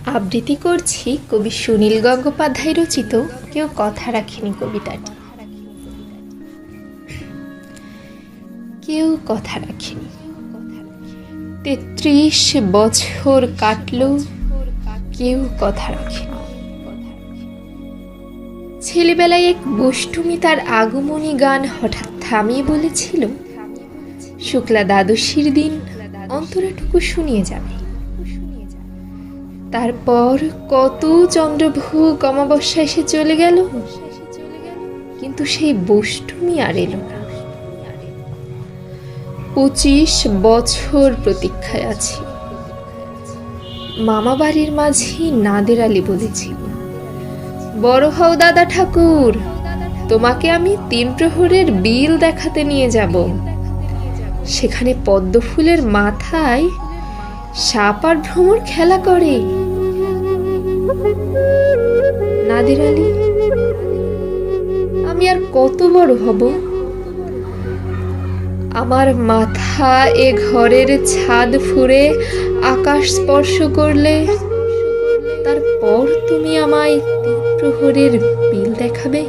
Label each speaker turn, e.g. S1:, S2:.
S1: আবৃত্তি করছি কবি সুনীল গঙ্গোপাধ্যায় রচিত কেউ কথা রাখেনি কবিতাটি। কেউ কথা রাখেনি। ৩৩ বছর কাটলো, কেউ কথা রাখেনি। ছেলেবেলায় এক বষ্টমী তার আগমনী গান হঠাৎ থামিয়ে বলেছিল, শুক্লা দ্বাদশীর দিন অন্তরাটুকু শুনিয়ে যাবে। তারপর কত চন্দ্রভোগ অমাবস্যা এসে চলে গেল, কিন্তু সেই বষ্টমী আর এলো না। ২৫ বছর প্রতীক্ষায় আছি। মামা বাড়ির মাঝি নাদের আলী বলেছিল, বড় হও দাদা ঠাকুর, তোমাকে আমি ৩ প্রহরের বিল দেখাতে নিয়ে যাব। সেখানে পদ্ম ফুলের মাথায় সাপ আর ভ্রমর খেলা করে। নাদের আলী, আমি আর কত বড় হব? আমার মাথা এ ঘরের ছাদ ফুঁড়ে আকাশ স্পর্শ করলে তারপর তুমি আমায় ৩ প্রহরের বিল দেখাবে।